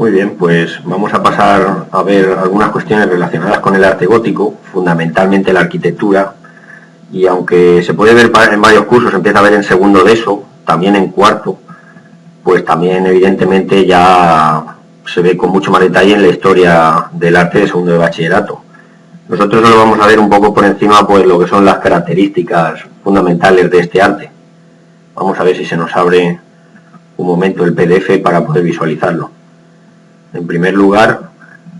Muy bien, pues vamos a pasar a ver algunas cuestiones relacionadas con el arte gótico, fundamentalmente la arquitectura, y aunque se puede ver en varios cursos, empieza a ver en segundo de eso, también en cuarto, pues también evidentemente ya se ve con mucho más detalle en la historia del arte de segundo de bachillerato. Nosotros solo vamos a ver un poco por encima pues lo que son las características fundamentales de este arte. Vamos a ver si se nos abre un momento el PDF para poder visualizarlo. En primer lugar,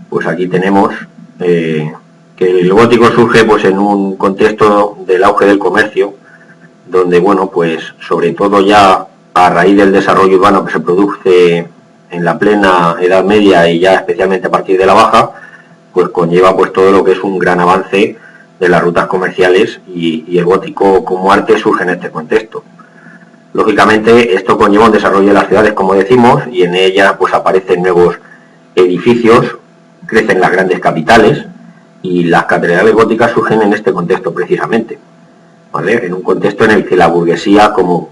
pues aquí tenemos que el gótico surge pues en un contexto del auge del comercio, donde bueno, pues sobre todo ya a raíz del desarrollo urbano que se produce en la plena Edad Media y ya especialmente a partir de la Baja, pues conlleva pues todo lo que es un gran avance de las rutas comerciales y el gótico como arte surge en este contexto. Lógicamente esto conlleva un desarrollo de las ciudades, como decimos, y en ella pues aparecen nuevos edificios, crecen las grandes capitales y las catedrales góticas surgen en este contexto precisamente, ¿vale? En un contexto en el que la burguesía como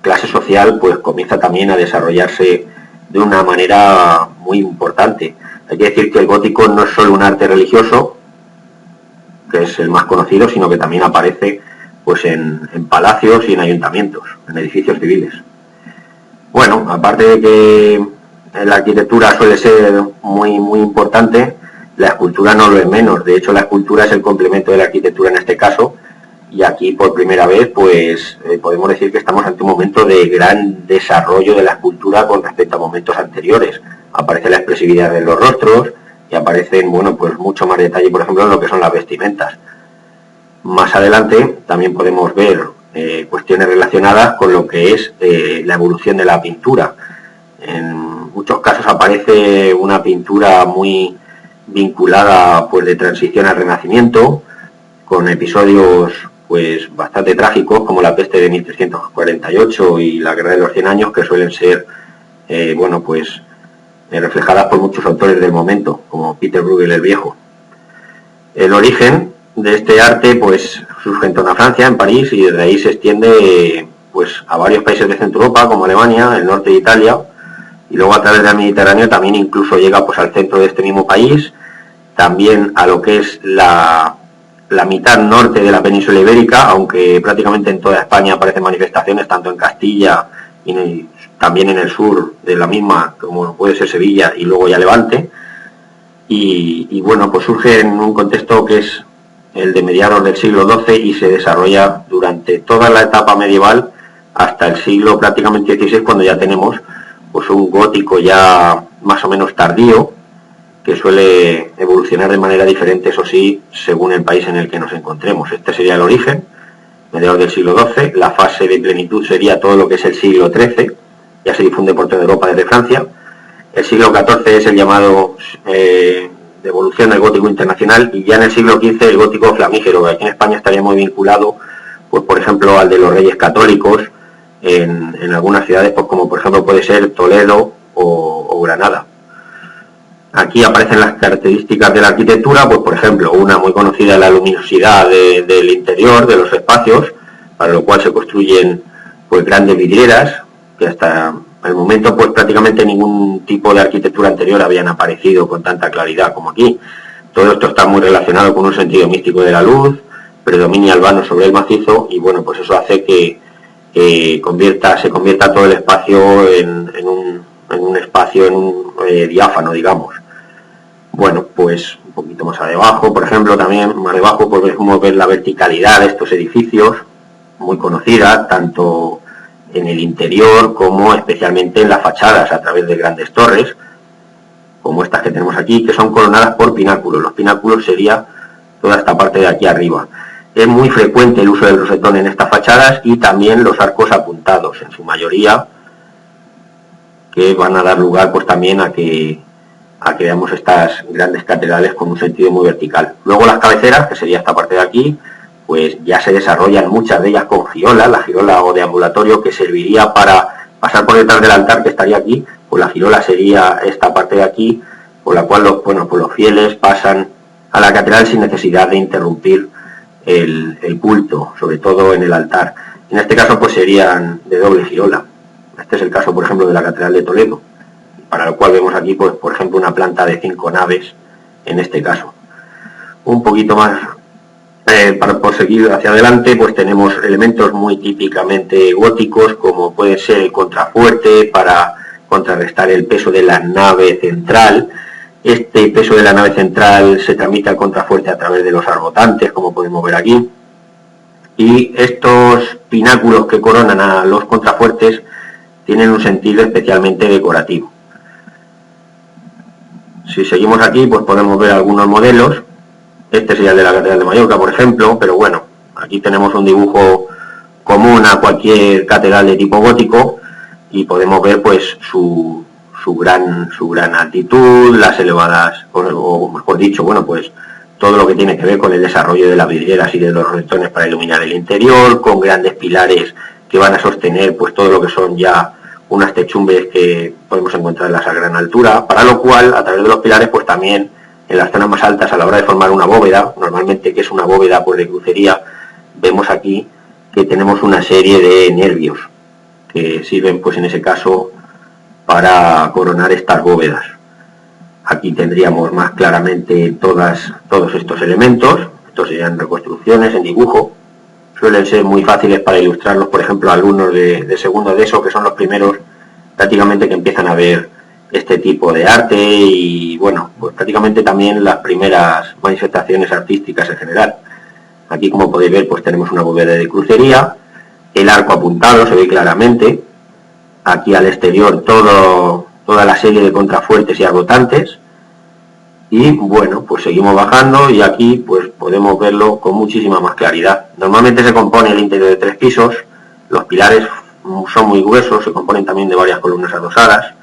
clase social pues comienza también a desarrollarse de una manera muy importante. Hay que decir que el gótico no es solo un arte religioso, que es el más conocido, sino que también aparece pues en palacios y en ayuntamientos, en edificios civiles. Bueno, aparte de que la arquitectura suele ser muy importante, la escultura no lo es menos. De hecho, la escultura es el complemento de la arquitectura en este caso, y aquí por primera vez pues podemos decir que estamos ante un momento de gran desarrollo de la escultura con respecto a momentos anteriores. Aparece la expresividad de los rostros y aparecen, bueno, pues mucho más detalle, por ejemplo, en lo que son las vestimentas. Más adelante también podemos ver cuestiones relacionadas con lo que es la evolución de la pintura. En muchos casos aparece una pintura muy vinculada pues de transición al Renacimiento, con episodios pues bastante trágicos como la peste de 1348 y la guerra de los 100 años, que suelen ser bueno pues reflejadas por muchos autores del momento, como Peter Bruegel el Viejo. El origen de este arte pues surge en torno a Francia, en París, y desde ahí se extiende pues a varios países de Centro Europa, como Alemania, el norte de Italia, y luego a través del Mediterráneo también incluso llega pues al centro de este mismo país, también a lo que es la mitad norte de la península ibérica, aunque prácticamente en toda España aparecen manifestaciones, tanto en Castilla y también en el sur de la misma, como puede ser Sevilla y luego ya Levante, y bueno, pues surge en un contexto que es el de mediados del siglo XII y se desarrolla durante toda la etapa medieval hasta el siglo prácticamente XVI, cuando ya tenemos pues un gótico ya más o menos tardío, que suele evolucionar de manera diferente, eso sí, según el país en el que nos encontremos. Este sería el origen, mediados del siglo XII. La fase de plenitud sería todo lo que es el siglo XIII, ya se difunde por toda Europa desde Francia. El siglo XIV es el llamado de evolución del gótico internacional, y ya en el siglo XV el gótico flamígero, que aquí en España estaría muy vinculado, pues por ejemplo, al de los Reyes Católicos, en algunas ciudades, pues como por ejemplo puede ser Toledo o Granada. Aquí aparecen las características de la arquitectura, pues por ejemplo, una muy conocida es la luminosidad del interior, de los espacios, para lo cual se construyen pues grandes vidrieras, que hasta el momento pues prácticamente ningún tipo de arquitectura anterior habían aparecido con tanta claridad como aquí. Todo esto está muy relacionado con un sentido místico de la luz, predominia el vano sobre el macizo, y bueno, pues eso hace que se convierta todo el espacio en un espacio diáfano, digamos. Bueno, pues un poquito más abajo, por ejemplo, también más debajo podemos ver la verticalidad de estos edificios, muy conocida, tanto en el interior como especialmente en las fachadas, a través de grandes torres, como estas que tenemos aquí, que son coronadas por pináculos. Los pináculos sería toda esta parte de aquí arriba. Es muy frecuente el uso del rosetón en estas fachadas, y también los arcos apuntados, en su mayoría, que van a dar lugar pues también a que veamos estas grandes catedrales con un sentido muy vertical. Luego las cabeceras, que sería esta parte de aquí, pues ya se desarrollan muchas de ellas con girola, la girola o deambulatorio, que serviría para pasar por detrás del altar, que estaría aquí, pues la girola sería esta parte de aquí, por la cual los fieles pasan a la catedral sin necesidad de interrumpir el culto, sobre todo en el altar. En este caso pues serían de doble girola. Este es el caso, por ejemplo, de la catedral de Toledo. para lo cual vemos aquí, pues, por ejemplo, una planta de 5 naves, en este caso. Un poquito más, por seguir hacia adelante, pues tenemos elementos muy típicamente góticos, como puede ser el contrafuerte, para contrarrestar el peso de la nave central. Este peso de la nave central se transmite al contrafuerte a través de los arbotantes, como podemos ver aquí. Y estos pináculos que coronan a los contrafuertes tienen un sentido especialmente decorativo. Si seguimos aquí, pues podemos ver algunos modelos. Este sería el de la Catedral de Mallorca, por ejemplo, pero bueno, aquí tenemos un dibujo común a cualquier catedral de tipo gótico y podemos ver, pues, su gran altitud, las elevadas, o mejor dicho, bueno, pues todo lo que tiene que ver con el desarrollo de las vidrieras y de los rosetones para iluminar el interior, con grandes pilares que van a sostener, pues, todo lo que son ya unas techumbres que podemos encontrar a gran altura, para lo cual, a través de los pilares, pues también en las zonas más altas, a la hora de formar una bóveda, normalmente que es una bóveda, pues, de crucería, vemos aquí que tenemos una serie de nervios que sirven, pues, en ese caso, para coronar estas bóvedas. Aquí tendríamos más claramente todos estos elementos. Estos serían reconstrucciones en dibujo. Suelen ser muy fáciles para ilustrarlos, por ejemplo, alumnos de segundo de ESO, que son los primeros prácticamente que empiezan a ver este tipo de arte y, bueno, pues prácticamente también las primeras manifestaciones artísticas en general. Aquí, como podéis ver, pues tenemos una bóveda de crucería, el arco apuntado se ve claramente. Aquí al exterior toda la serie de contrafuertes y arbotantes. Y bueno, pues seguimos bajando y aquí, pues, podemos verlo con muchísima más claridad. Normalmente se compone el interior de 3 pisos, los pilares son muy gruesos, se componen también de varias columnas adosadas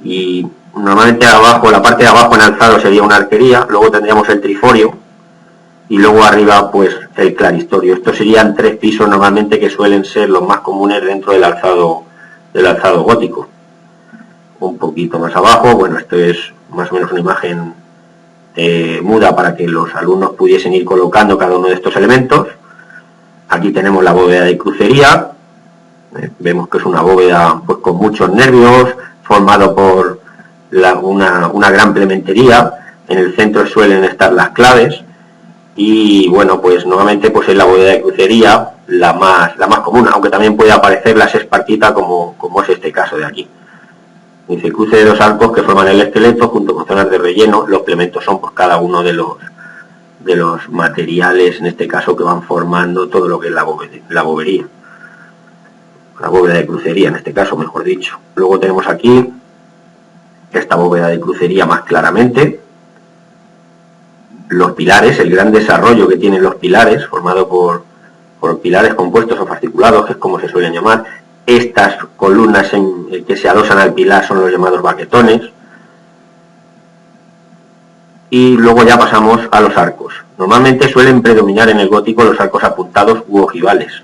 y normalmente abajo, la parte de abajo en alzado sería una arquería, luego tendríamos el triforio y luego arriba, pues, el claristorio. Estos serían 3 pisos normalmente, que suelen ser los más comunes dentro del alzado gótico. Un poquito más abajo, bueno, esto es más o menos una imagen muda para que los alumnos pudiesen ir colocando cada uno de estos elementos. Aquí tenemos la bóveda de crucería, vemos que es una bóveda, pues, con muchos nervios, formado por una gran plementería. En el centro suelen estar las claves y, bueno, pues nuevamente, pues, es la bóveda de crucería la más común, aunque también puede aparecer la sespartita, como es este caso de aquí. Dice cruce de 2 arcos que forman el esqueleto junto con zonas de relleno. Los plementos son, pues, cada uno de los materiales, en este caso, que van formando todo lo que es la bovería. La bóveda de crucería, en este caso, mejor dicho. Luego tenemos aquí esta bóveda de crucería más claramente. Los pilares, el gran desarrollo que tienen los pilares, formado por pilares compuestos o fasciculados, que es como se suelen llamar. Estas columnas que se adosan al pilar son los llamados baquetones. Y luego ya pasamos a los arcos. Normalmente suelen predominar en el gótico los arcos apuntados u ojivales,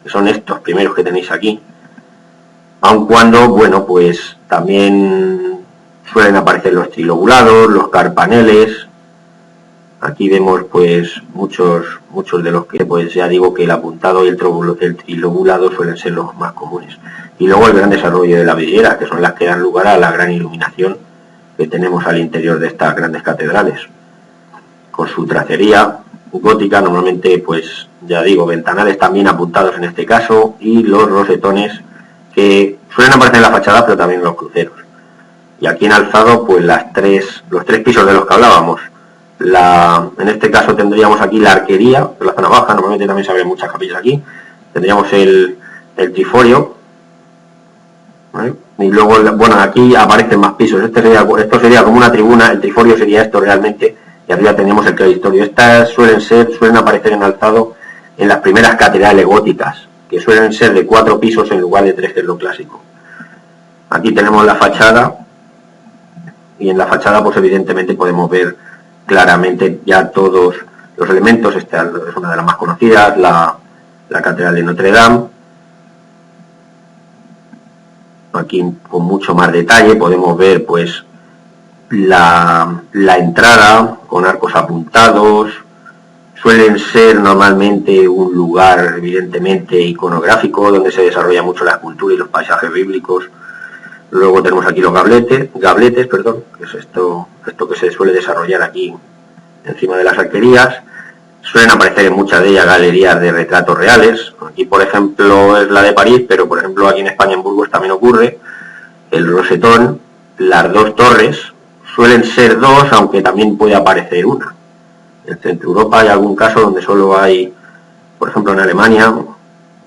que son estos primeros que tenéis aquí. Aun cuando, bueno, pues también suelen aparecer los trilobulados, los carpaneles. Aquí vemos, pues, muchos de los que, pues, ya digo que el apuntado y el trilobulado suelen ser los más comunes. Y luego el gran desarrollo de la vidriera, que son las que dan lugar a la gran iluminación que tenemos al interior de estas grandes catedrales. Con su tracería gótica, normalmente, pues, ya digo, ventanales también apuntados en este caso, y los rosetones que suelen aparecer en la fachada, pero también en los cruceros. Y aquí en alzado, pues, los 3 pisos de los que hablábamos. En este caso tendríamos aquí la arquería de la zona baja, normalmente también se abren muchas capillas aquí. Tendríamos el triforio, ¿vale? Y luego, bueno, aquí aparecen más pisos. Esto sería como una tribuna, el triforio sería esto realmente, y arriba tenemos el claristorio. Estas suelen aparecer en alzado en las primeras catedrales góticas, que suelen ser de 4 pisos en lugar de 3, que es lo clásico. Aquí tenemos la fachada, y en la fachada, pues, evidentemente podemos ver claramente ya todos los elementos. Esta es una de las más conocidas, la Catedral de Notre Dame. Aquí con mucho más detalle podemos ver, pues, la entrada con arcos apuntados. Suelen ser normalmente un lugar evidentemente iconográfico, donde se desarrolla mucho la escultura y los paisajes bíblicos. Luego tenemos aquí los gabletes, que es esto que se suele desarrollar aquí encima de las arquerías. Suelen aparecer en muchas de ellas galerías de retratos reales. Aquí, por ejemplo, es la de París, pero por ejemplo aquí en España, en Burgos, también ocurre. El rosetón, las dos torres, suelen ser dos, aunque también puede aparecer una. En Centro Europa hay algún caso donde solo hay, por ejemplo en Alemania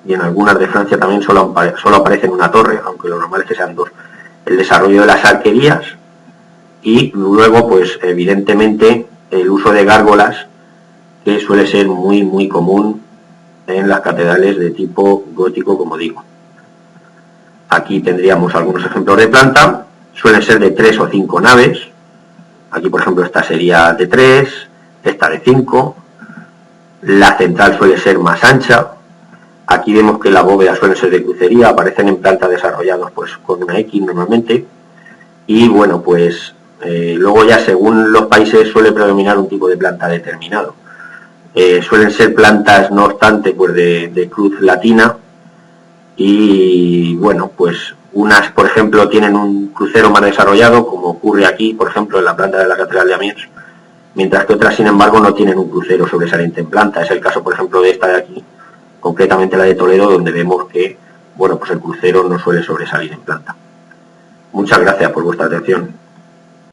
y en algunas de Francia también solo aparecen una torre, aunque lo normal es que sean dos. El desarrollo de las arquerías y luego, pues evidentemente, el uso de gárgolas, que suele ser muy común en las catedrales de tipo gótico, como digo. Aquí tendríamos algunos ejemplos de planta, suelen ser de 3 o 5 naves. Aquí, por ejemplo, esta sería de 3, esta de 5. La central suele ser más ancha. Aquí vemos que las bóvedas suelen ser de crucería, aparecen en planta desarrollados pues con una X normalmente. Y bueno, pues luego ya según los países suele predominar un tipo de planta determinado. Suelen ser plantas, no obstante, pues de cruz latina. Y bueno, pues unas, por ejemplo, tienen un crucero más desarrollado, como ocurre aquí, por ejemplo, en la planta de la Catedral de Amiens, mientras que otras, sin embargo, no tienen un crucero sobresaliente en planta. Es el caso, por ejemplo, de esta de aquí, concretamente la de Toledo, donde vemos que, bueno, pues el crucero no suele sobresalir en planta. Muchas gracias por vuestra atención.